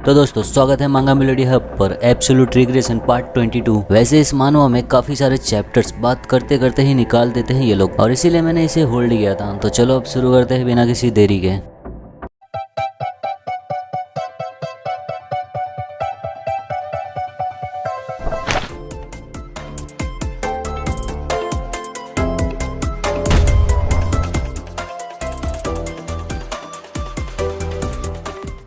तो दोस्तों स्वागत है मांगा मेलोडी हब पर एब्सोल्यूट रिग्रेशन पार्ट 22। वैसे इस मानवा में काफी सारे चैप्टर्स बात करते करते ही निकाल देते हैं ये लोग, और इसीलिए मैंने इसे होल्ड किया था। तो चलो अब शुरू करते हैं बिना किसी देरी के।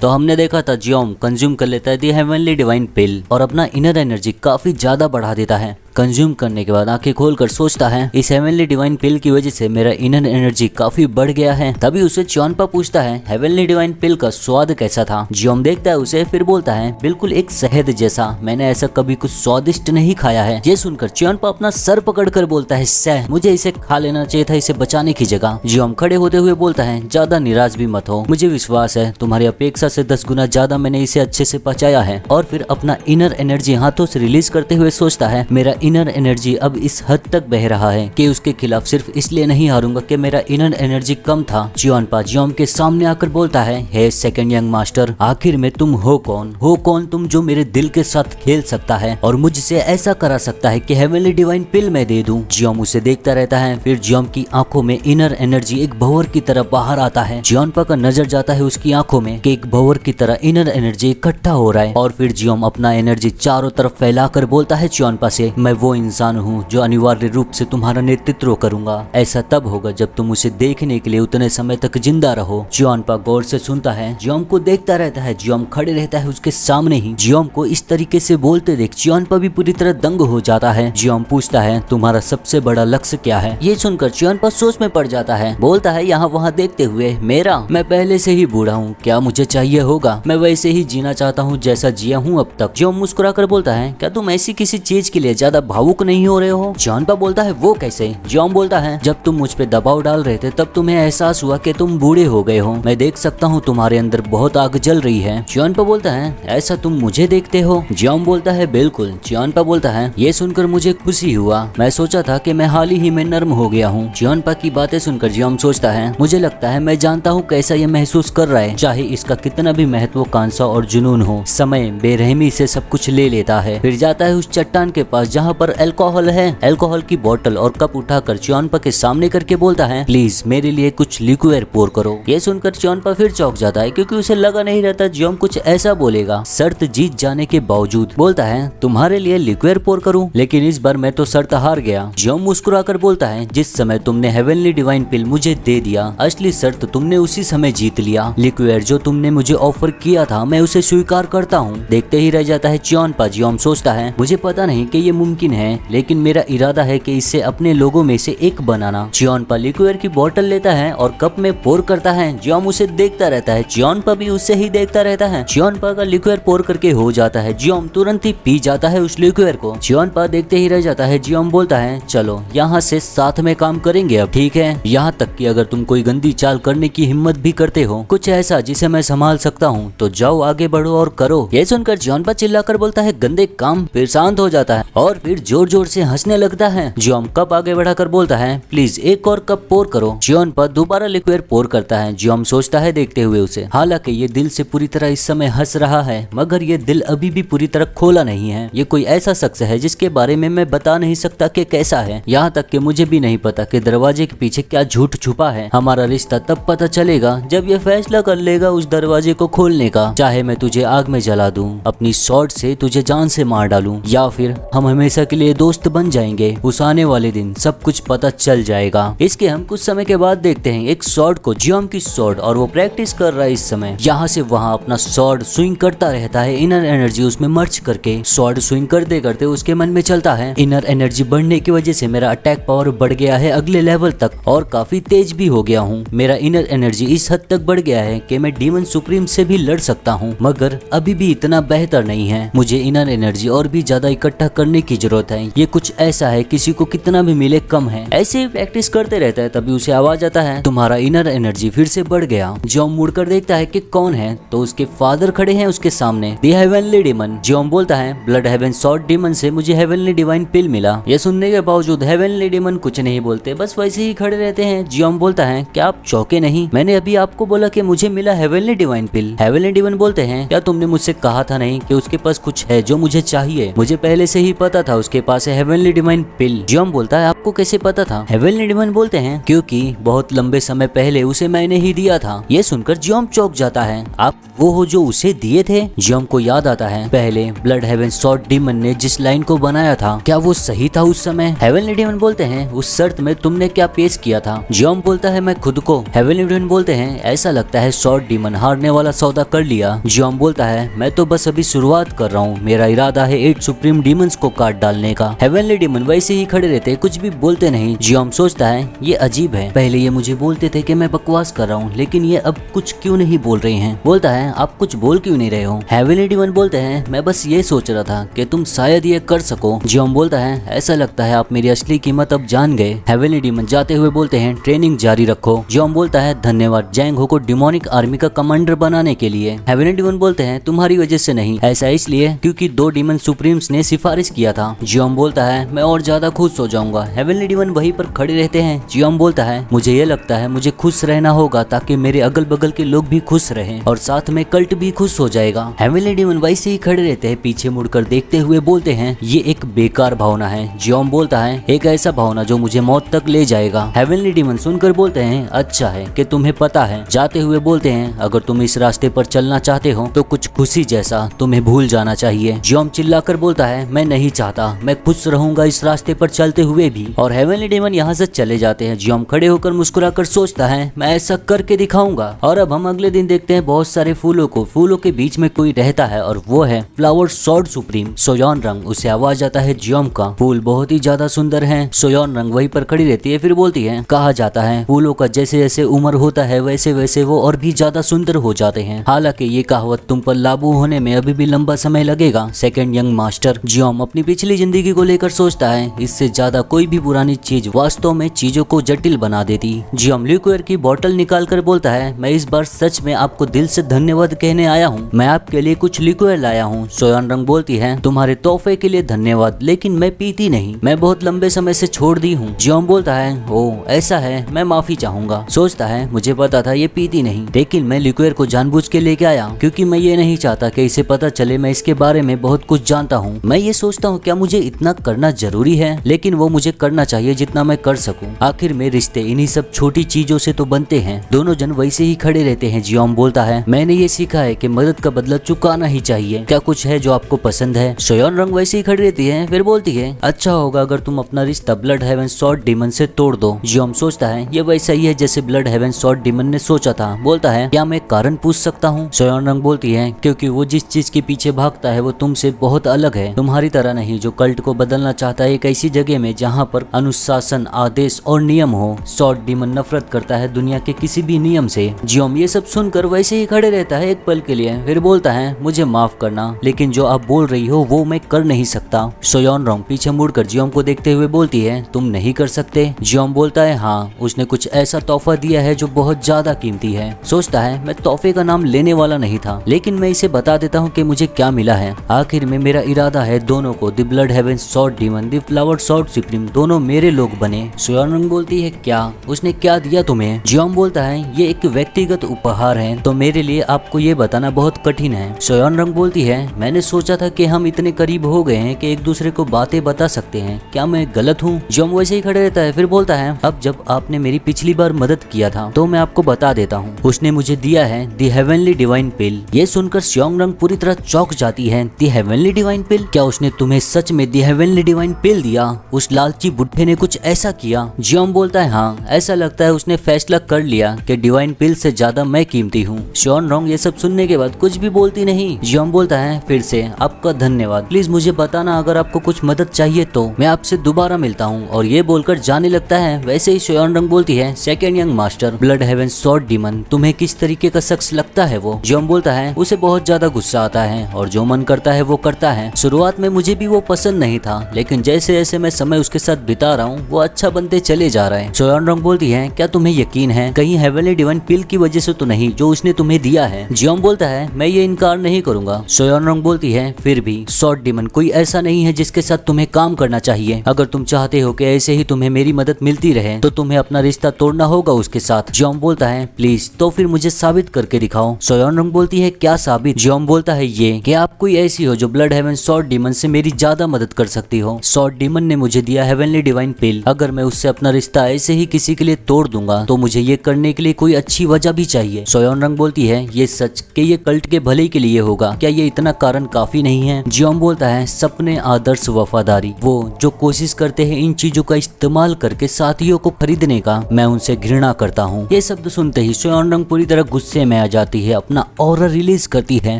तो हमने देखा था जियोम कंज्यूम कर लेता है दी हेवनली डिवाइन पिल और अपना इनर एनर्जी काफी ज्यादा बढ़ा देता है। कंज्यूम करने के बाद आंखें खोलकर सोचता है इस हेवनली डिवाइन पिल की वजह से मेरा इनर एनर्जी काफी बढ़ गया है। तभी उसे च्योनपा पूछता है हेवनली डिवाइन पिल का स्वाद कैसा था। जियोम देखता है उसे, फिर बोलता है बिल्कुल एक शहद जैसा, मैंने ऐसा कभी कुछ स्वादिष्ट नहीं खाया है। ये सुनकर च्योनपा अपना सर पकड़कर बोलता है सह, मुझे इसे खा लेना चाहिए था इसे बचाने की जगह। जियोम खड़े होते हुए बोलता है ज्यादा निराश भी मत हो, मुझे विश्वास है तुम्हारी अपेक्षा से 10 गुना ज्यादा मैंने इसे अच्छे से पचाया है। और फिर अपना इनर एनर्जी हाथों से रिलीज करते हुए सोचता है मेरा इनर एनर्जी अब इस हद तक बह रहा है कि उसके खिलाफ सिर्फ इसलिए नहीं हारूंगा कि मेरा इनर एनर्जी कम था। च्योनपा जियोम के सामने आकर बोलता है हे सेकंड यंग मास्टर, आखिर में तुम हो कौन तुम जो मेरे दिल के साथ खेल सकता है और मुझसे ऐसा करा सकता है कि हेवनली डिवाइन पिल मैं दे दूं। जियोम उसे देखता रहता है, फिर जियोम की आंखों में इनर एनर्जी एक भंवर की तरह बाहर आता है। च्योनपा का नजर जाता है उसकी आंखों में कि एक भंवर की तरह इनर एनर्जी इकट्ठा हो रहा है। और फिर जियोम अपना एनर्जी चारों तरफ फैलाकर बोलता है च्योनपा से मैं वो इंसान हूँ जो अनिवार्य रूप से तुम्हारा नेतृत्व करूंगा। ऐसा तब होगा जब तुम उसे देखने के लिए उतने समय तक जिंदा रहो। च्योनपा गौर से सुनता है, जियोम को देखता रहता है। जियोम खड़े रहता है उसके सामने ही। जियोम को इस तरीके से बोलते देख च्योनपा भी पूरी तरह दंग हो जाता है। जियोम पूछता है तुम्हारा सबसे बड़ा लक्ष्य क्या है। ये सुनकर च्योनपा सोच में पड़ जाता है, बोलता है यहाँ वहाँ देखते हुए मैं पहले से ही बूढ़ा हूँ, क्या मुझे चाहिए होगा, मैं वैसे ही जीना चाहता हूँ जैसा जिया हूँ अब तक। जियोम मुस्कुरा कर बोलता है क्या तुम ऐसी किसी चीज के लिए ज्यादा भावुक नहीं हो रहे हो। च्योनपा बोलता है वो कैसे। जियोम बोलता है जब तुम मुझ पे दबाव डाल रहे थे तब तुम्हें एहसास हुआ कि तुम बूढ़े हो गए हो, मैं देख सकता हूँ तुम्हारे अंदर बहुत आग जल रही है। च्योनपा बोलता है ऐसा तुम मुझे देखते हो। जियोम बोलता है बिल्कुल। च्योनपा बोलता है ये सुनकर मुझे खुशी हुआ, मैं सोचा था कि मैं हाल ही में नर्म हो गया हूँ। च्योनपा की बातें सुनकर जियोम सोचता है मुझे लगता है मैं जानता हूँ कैसा ये महसूस कर रहा है, चाहे इसका कितना भी महत्वाकांक्षा और जुनून हो, समय बेरहमी से सब कुछ ले लेता है। फिर जाता है उस चट्टान के पास जहाँ पर अल्कोहल है। अल्कोहल की बोतल और कप उठाकर च्योनपा के सामने करके बोलता है प्लीज मेरे लिए कुछ लिक्विड पोर करो। ये सुनकर च्योनपा फिर चौंक जाता है क्योंकि उसे लगा नहीं रहता जियोम कुछ ऐसा बोलेगा। शर्त जीत जाने के बावजूद बोलता है तुम्हारे लिए लिक्विड पोर करूं, लेकिन इस बार मैं तो शर्त हार गया। जियोम मुस्कुराकर बोलता है जिस समय तुमने हेवनली डिवाइन पिल मुझे दे दिया, असली शर्त तुमने उसी समय जीत लिया। लिक्विड जो तुमने मुझे ऑफर किया था मैं उसे स्वीकार करता हूँ। देखते ही रह जाता है च्योनपा। जियोम सोचता है मुझे पता नहीं कि ये मुमकिन है, लेकिन मेरा इरादा है कि इसे अपने लोगों में से एक बनाना। च्योनपा लिक्विड की बोतल लेता है और कप में पोर करता है। जियोम उसे देखता रहता है, च्योनपा भी उसे ही देखता रहता है। च्योनपा का लिक्विड पोर करके हो जाता है। जियोम तुरंत ही पी जाता है उस लिक्विड को। च्योनपा देखते ही रह जाता है। जियोम बोलता है चलो यहाँ से साथ में काम करेंगे अब, ठीक है, यहाँ तक कि अगर तुम कोई गंदी चाल करने की हिम्मत भी करते हो, कुछ ऐसा जिसे मैं संभाल सकता हूँ, तो जाओ आगे बढ़ो और करो। ये सुनकर च्योनपा चिल्लाकर बोलता है गंदे काम, फिर शांत हो जाता है और फिर जोर जोर से हंसने लगता है। जियोम कप आगे बढ़ाकर बोलता है प्लीज एक और कप पोर करो। च्योनपा दोबारा लिक्विड पोर करता है। जियोम सोचता है देखते हुए उसे, हालांकि ये दिल से पूरी तरह इस समय हंस रहा है, मगर ये दिल अभी भी पूरी तरह खोला नहीं है। ये कोई ऐसा शख्स है जिसके बारे में मैं बता नहीं सकता कि कैसा है, यहाँ तक कि मुझे भी नहीं पता कि दरवाजे के पीछे क्या झूठ छुपा है। हमारा रिश्ता तब पता चलेगा जब ये फैसला कर लेगा उस दरवाजे को खोलने का। चाहे मैं तुझे आग में जला दूं, अपनी शॉट से तुझे जान से मार डालूं, या फिर हम हमेशा के लिए दोस्त बन जाएंगे, उस आने वाले दिन सब कुछ पता चल जाएगा। इसके हम कुछ समय के बाद देखते हैं एक शॉट को, जियोम की शॉट, और वो प्रैक्टिस कर रहा है इस समय। यहाँ से वहाँ अपना शॉट स्विंग करता रहता है, इनर एनर्जी उसमें मर्ज करके। शॉट स्विंग करते करते उसके मन में चलता है इनर एनर्जी बढ़ने की वजह से मेरा अटैक पावर बढ़ गया है अगले लेवल तक, और काफी तेज भी हो गया हूँ। मेरा इनर एनर्जी इस हद तक बढ़ गया है कि मैं डीमन सुप्रीम से भी लड़ सकता हूँ, मगर अभी भी इतना बेहतर नहीं है। मुझे इनर एनर्जी और भी ज्यादा इकट्ठा करने की जरूरत है, ये कुछ ऐसा है किसी को कितना भी मिले कम है। ऐसे ही प्रैक्टिस करते रहता है, तभी उसे आवाज आता है तुम्हारा इनर एनर्जी फिर से बढ़ गया। जियोम मुड़कर देखता है कि कौन है, तो उसके फादर खड़े हैं उसके सामने, द हेवनली डीमन। जियोम बोलता है ब्लड हेवन सॉर्ड डीमन से मुझे हेवनली डिवाइन पिल मिला। ये सुनने के बावजूद हेवनली डीमन कुछ नहीं बोलते, बस वैसे ही खड़े रहते हैं। जियोम बोलता है क्या आप चौंके नहीं? मैंने अभी आपको बोला कि मुझे मिला हेवनली डिवाइन पिल। हेवनली डीमन बोलते हैं क्या तुमने मुझसे कहा था नहीं कि उसके पास कुछ है जो मुझे चाहिए? मुझे पहले से ही पता था उसके पास है हेवनली डिवाइन पिल। जियोम बोलता है आपको कैसे पता था? हेवनली डीमन बोलते हैं क्योंकि बहुत लंबे समय पहले उसे मैंने ही दिया था। ये सुनकर जियोम चौंक जाता है। आप वो हो जो उसे दिए थे? जियोम को याद आता है पहले ब्लड हेवन सॉर्ड डीमन ने जिस लाइन को बनाया था, क्या वो सही था उस समय? हेवनली डीमन बोलते हैं उस शर्त में तुमने क्या पेश किया था? जियोम बोलता है मैं खुद को। हेवनली डीमन बोलते हैं ऐसा लगता है सॉर्ड डीमन हारने वाला सौदा कर लिया। जियोम बोलता है मैं तो बस अभी शुरुआत कर रहा हूँ, मेरा इरादा है 8 सुप्रीम डीमंस को काट डालने का। हेवनली डीमन वैसे ही खड़े रहते, कुछ भी बोलते नहीं। जियोम सोचता है ये अजीब है, पहले ये मुझे बोलते थे कि मैं बकवास कर रहा हूँ, लेकिन ये अब कुछ क्यों नहीं बोल रहे हैं। बोलता है आप कुछ बोल क्यों नहीं रहे हो? हेवनली डीमन बोलते हैं मैं बस ये सोच रहा था कि तुम शायद ये कर सको। जियोम बोलता है ऐसा लगता है आप मेरी असली कीमत अब जान गए। हेवनली डीमन जाते हुए बोलते हैं ट्रेनिंग जारी रखो। जियोम बोलता है धन्यवाद जैंग हो को डिमोनिक आर्मी का कमांडर बनाने के लिए। हेवनली डीमन बोलते हैं तुम्हारी वजह से नहीं, ऐसा इसलिए क्योंकि 2 डीमन सुप्रीम्स ने सिफारिश किया था। जियोम बोलता है मैं और ज्यादा खुश हो जाऊंगा। हेवनली डीमन वहीं पर खड़े रहते हैं। जियोम बोलता है मुझे ये लगता है मुझे खुश रहना होगा ताकि मेरे अगल बगल के लोग भी खुश रहें और साथ में कल्ट भी खुश हो जाएगा। हेवनली डीमन वैसे ही खड़े रहते हैं, पीछे मुड़कर देखते हुए बोलते हैं ये एक बेकार भावना है। जियोम बोलता है एक ऐसा भावना जो मुझे मौत तक ले जाएगा। हेवनली डीमन सुनकर बोलते हैं अच्छा है कि तुम्हें पता है। जाते हुए बोलते हैं अगर तुम इस रास्ते पर चलना चाहते हो तो कुछ खुशी जैसा तुम्हें भूल जाना चाहिए। जियोम चिल्लाकर बोलता है मैं नहीं चाहता, मैं खुश रहूंगा इस रास्ते पर चलते हुए भी। और हेवनली डीमन यहाँ से चले जाते हैं। जियोम खड़े होकर मुस्कुराकर सोचता है मैं ऐसा करके दिखाऊंगा। और अब हम अगले दिन देखते हैं बहुत सारे फूलों को, फूलों के बीच में कोई रहता है और वो है फ्लावर सॉर्ड सुप्रीम सोयोन रंग। उसे आवाज आता है जियोम का फूल बहुत ही ज्यादा सुंदर है। सोयोन रंग वहीं पर खड़ी रहती है, फिर बोलती है कहा जाता है फूलों का जैसे जैसे उम्र होता है वैसे वैसे वो और भी ज्यादा सुंदर हो जाते हैं। हालांकि ये कहावत तुम पर लागू होने में अभी भी लंबा समय लगेगा। Second young master. जियोम अपनी पिछली जिंदगी को लेकर सोचता है इससे ज्यादा कोई भी पुरानी चीज वास्तव में चीजों को जटिल बना देती। जियोम लिक्विड की बोतल निकाल कर बोलता है मैं इस बार सच में आपको दिल से धन्यवाद कहने आया हूँ, मैं आपके लिए कुछ लिक्विड लाया हूँ। सोयोन रंग बोलती है तुम्हारे तोहफे के लिए धन्यवाद, लेकिन मैं पीती नहीं, मैं बहुत लंबे समय से छोड़ दी हूँ। जियोम बोलता है ओ ऐसा है, मैं माफी चाहूंगा। सोचता है मुझे पता था ये पीती नहीं, लेकिन मैं लिक्विड को जानबूझ के लेके आया क्योंकि मैं ये नहीं चाहता कि इसे पता चले मैं इसके बारे में बहुत कुछ जानता हूँ। मैं ये सोचता हूँ क्या मुझे इतना करना जरूरी है, लेकिन वो मुझे करना चाहिए जितना मैं कर सकूँ। आखिर में रिश्ते इन्हीं सब छोटी चीजों से तो बनते हैं। दोनों जन वैसे ही खड़े रहते हैं। जियोम बोलता है मैंने ये सीखा है कि मदद का बदला चुकाना ही चाहिए। क्या कुछ है जो आपको पसंद है? सोयोन रंग वैसे ही खड़ी रहती है, फिर बोलती है अच्छा होगा अगर तुम अपना रिश्ता ब्लड हेवन सॉर्ड डीमन से तोड़ दो। जियोम सोचता है ये वैसा ही है जैसे ब्लड हेवन सॉर्ड डीमन ने सोचा था। बोलता है क्या मैं कारण पूछ सकता हूँ? सोयोन रंग बोलती है क्योंकि वो जिस चीज के पीछे भागता है वो तुमसे बहुत अलग है, तुम्हारी तरह नहीं जो कल्ट को बदलना चाहता है एक ऐसी जगह में जहाँ पर अनुशासन आदेश और नियम हो। सॉर्ड डीमन नफरत करता है दुनिया के किसी भी नियम से। जियोम ये सब सुनकर वैसे ही खड़े रहता है एक पल के लिए, फिर बोलता है मुझे माफ करना, लेकिन जो आप बोल रही हो वो मैं कर नहीं सकता। सोयोन रंग पीछे मुड़कर जियोम को देखते हुए बोलती है तुम नहीं कर सकते? जियोम बोलता है हाँ, उसने कुछ ऐसा तोहफा दिया है जो बहुत ज्यादा कीमती है। सोचता है मैं तोहफे का नाम लेने वाला नहीं था, लेकिन मैं इसे बता देता हूँ कि मुझे क्या मिला है। आखिर में मेरा इरादा है दोनों को the Blood Heaven Sword Demon the Flower Sword Supreme दोनों मेरे लोग बने। सोयोन रंग बोलती है क्या? उसने क्या दिया तुम्हें? जियोम बोलता है ये एक व्यक्तिगत उपहार है, तो मेरे लिए आपको ये बताना बहुत कठिन है। सोयोन रंग बोलती है मैंने सोचा था कि हम इतने करीब हो गए हैं कि एक दूसरे को बातें बता सकते हैं, क्या मैं गलत हूँ? जियोम वैसे ही खड़े रहता है, फिर बोलता है अब जब आपने मेरी पिछली बार मदद किया था तो मैं आपको बता देता हूँ, उसने मुझे दिया है द हेवनली डिवाइन पिल। ये सुनकर सोयोन रंग पूरी तरह चौंक जाती है। द हेवनली डिवाइन पिल? क्या उसने तुम्हें सच में द हेवनली डिवाइन पिल दिया? उस लालची बुढ़े ने कुछ ऐसा किया? जियोम बोलता है हाँ, ऐसा लगता है उसने फैसला कर लिया कि डिवाइन पिल से ज्यादा मैं कीमती हूँ। सोयोन रंग ये सब सुनने के बाद कुछ भी बोलती नहीं। जियोम बोलता है फिर से आपका धन्यवाद, प्लीज मुझे बताना अगर आपको कुछ मदद चाहिए तो मैं आपसे दोबारा मिलता हूँ। और ये बोलकर जाने लगता है। वैसे ही सोयोन रंग बोलती है second young master Blood Heaven Sword Demon तुम्हें किस तरीके का शख्स लगता है वो? जियोम बोलता है उसे बहुत ज्यादा गुस्सा आता है और जो मन करता है वो करता है। शुरुआत में मुझे भी वो पसंद नहीं था, लेकिन जैसे जैसे मैं समय उसके साथ बिता रहा हूँ वो अच्छा बनते चले जा रहा है। सोयोन रंग बोलती है क्या तुम्हें यकीन है कहीं हेवनली डिवाइन पिल की वजह से तो नहीं जो उसने तुम्हें दिया है। जियोम बोलता है मैं ये इनकार नहीं करूंगा। सोयोन रंग बोलती है फिर भी सॉर्ड डीमन कोई ऐसा नहीं है जिसके साथ तुम्हें काम करना चाहिए। अगर तुम चाहते हो कि ऐसे ही तुम्हें मेरी मदद मिलती रहे तो तुम्हें अपना रिश्ता तोड़ना होगा उसके साथ। जियोम बोलता है प्लीज तो फिर मुझे साबित करके दिखाओ। सोयोन रंग बोलती है क्या साबित। जियोम बोलता है ये कि आप कोई ऐसी हो जो ब्लड हेवन सॉर्ड डीमन से मेरी ज्यादा मदद कर सकती हो। सॉर्ड डीमन ने मुझे दिया हेवनली डिवाइन पिल, अगर मैं उससे अपना रिश्ता ऐसे ही किसी के लिए तोड़ दूंगा तो मुझे ये करने के लिए कोई अच्छी वजह भी चाहिए। सोयोन रंग बोलती है ये सच कि ये कल्ट के भले के लिए होगा, क्या ये इतना कारण काफी नहीं है। जियोम बोलता है सपने, आदर्श, वफादारी, वो जो कोशिश करते हैं इन चीजों का इस्तेमाल करके साथियों को खरीदने का, मैं उनसे घृणा करता हूँ। ये शब्द सुनते ही सोयोन रंग पूरी तरह गुस्से में आ जाती है, अपना ऑरा रिलीज करती है।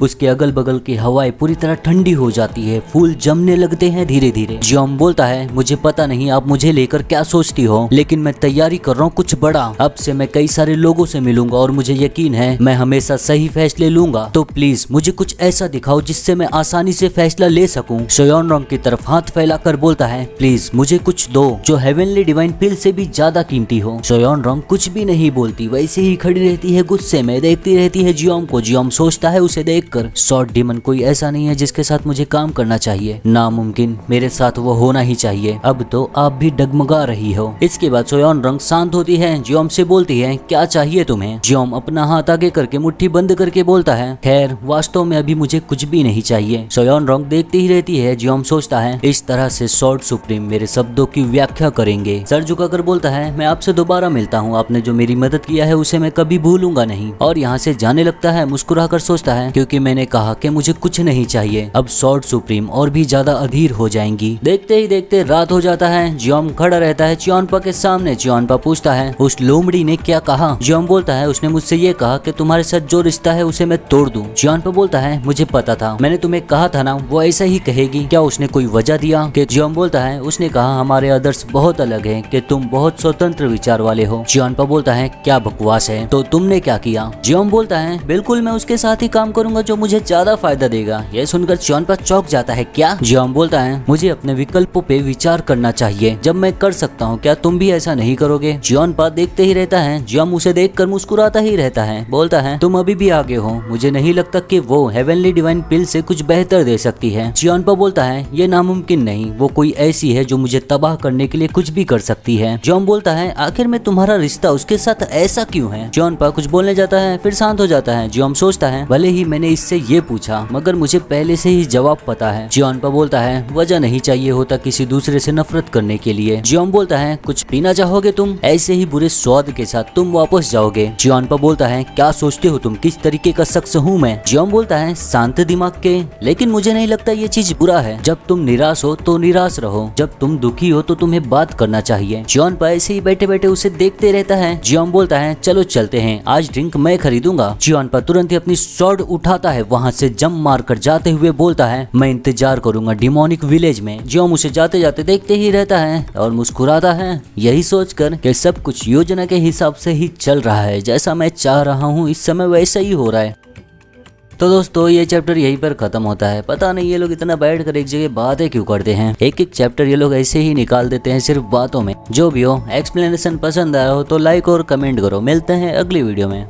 उसके अगल बगल की हवाएं पूरी तरह ठंडी हो जाती है, फूल जमने लगते हैं धीरे धीरे। जियोम बोलता है मुझे पता नहीं आप मुझे लेकर क्या सोचती हो, लेकिन मैं तैयारी कर रहा हूँ कुछ बड़ा। अब से मैं कई सारे लोगों से मिलूंगा और मुझे यकीन है मैं हमेशा सही फैसले लूंगा, तो प्लीज मुझे कुछ ऐसा दिखाओ जिससे मैं आसानी से फैसला ले सकूं। सोयोन रंग की तरफ हाथ फैलाकर बोलता है प्लीज मुझे कुछ दो जो हेवनली डिवाइन पिल से भी ज्यादा कीमती हो। सोयोन रंग कुछ भी नहीं बोलती, वैसे ही खड़ी रहती है, गुस्से में देखती रहती है जियोम को। जियोम सोचता है उसे देखकर सॉर्ड डीमन कोई ऐसा नहीं है जिसके साथ मुझे काम करना चाहिए, नामुमकिन, मेरे साथ वो होना ही चाहिए। अब तो आप भी डगमगा रही हो। इसके बाद सोयोन रंग शांत होती है, जियोम से बोलती है क्या चाहिए तुम्हें। जियोम अपना हाथ आगे करके मुट्ठी बंद करके बोलता है खैर वास्तव में अभी मुझे कुछ भी नहीं चाहिए। सोयोन रंग देखती ही रहती है। जियोम सोचता है इस तरह से सॉर्ड सुप्रीम मेरे शब्दों की व्याख्या करेंगे। सर झुकाकर बोलता है मैं आपसे दोबारा मिलता हूँ, आपने जो मेरी मदद किया है उसे मैं कभी भूलूंगा नहीं। और यहाँ से जाने लगता है। मुस्कुराकर सोचता है क्योंकि मैंने कहा कि मुझे कुछ नहीं चाहिए, अब सॉर्ड सुप्रीम और भी ज्यादा अधीर हो जाएंगी। देखते ही देखते रात हो जाता है। जियोम खड़ा रहता है चियोनपा के सामने। चियोनपा पूछता है उस लोमड़ी ने क्या कहा। जियोम बोलता है उसने मुझसे ये कहा कि तुम्हारे साथ जो रिश्ता है उसे मैं तोड़ दूं। चियोनपा बोलता है मुझे पता था, मैंने तुम्हें कहा था ना वो ऐसा ही कहेगी, क्या उसने कोई वजह दिया। कि जियोम बोलता है उसने कहा हमारे आदर्श बहुत अलग है, कि तुम बहुत स्वतंत्र विचार वाले हो। चियोनपा बोलता है क्या बकवास है, तो तुमने क्या किया। जियोम बोलता है बिल्कुल मैं उसके साथ ही काम करूंगा जो मुझे ज्यादा फायदा देगा। यह सुनकर चियोनपा चौंक जाता है क्या। जियोम बोलता है मुझे अपने विकल्पों पे विचार करना चाहिए, जब मैं कर सकता हूँ क्या तुम भी ऐसा नहीं करोगे। चियोनपा देखते ही रहता है। जियोम उसे देखकर मुस्कुराता ही रहता है, बोलता है तुम अभी भी आगे हो, मुझे नहीं लगता कि वो हेवनली डिवाइन पिल से कुछ बेहतर दे सकती है। चियोनपा बोलता है ये नामुमकिन नहीं, वो कोई ऐसी है जो मुझे तबाह करने के लिए कुछ भी कर सकती है। जियोम बोलता है आखिर में तुम्हारा रिश्ता उसके साथ ऐसा क्यों है। चियोनपा कुछ बोलने जाता है फिर शांत हो जाता है। जियोम सोचता है भले ही मैंने इससे ये पूछा मगर मुझे पहले से ही जवाब पता है। चियोनपा बोलता है वजह नहीं चाहिए होता किसी दूसरे से नफरत करने के लिए। जियोम बोलता है कुछ पीना चाहोगे तुम, ऐसे ही बुरे स्वाद के साथ तुम वापस जाओगे। चियोनपा बोलता है क्या सोचते हो तुम किस तरीके का शख्स हूँ मैं। जियोम बोलता है शांत दिमाग के, लेकिन मुझे नहीं लगता ये चीज बुरा है। जब तुम निराश हो तो निराश रहो, जब तुम दुखी हो तो तुम्हें बात करना चाहिए। चियोनपा ऐसे ही बैठे बैठे उसे देखते रहता है। जियोम बोलता है चलो चलते हैं, आज ड्रिंक मैं खरीदूंगा। चियोनपा तुरंत ही अपनी स्वॉर्ड उठाता है, वहाँ से जंप मारकर जाते हुए बोलता है मैं इंतजार करूंगा डिमोनिक विलेज में। जियोम उसे जाते जाते देखते ही रहता है और मुस्कुराता है, यही सोचकर कि सब कुछ योजना के हिसाब से ही चल रहा है, जैसा मैं चाह रहा हूँ इस समय वैसा ही हो रहा है। तो दोस्तों ये चैप्टर यहीं पर खत्म होता है। पता नहीं ये लोग इतना बैठ कर एक जगह बातें क्यों करते हैं, एक एक चैप्टर ये लोग ऐसे ही निकाल देते हैं सिर्फ बातों में। जो भी हो एक्सप्लेनेशन पसंद आया हो तो लाइक और कमेंट करो। मिलते हैं अगली वीडियो में।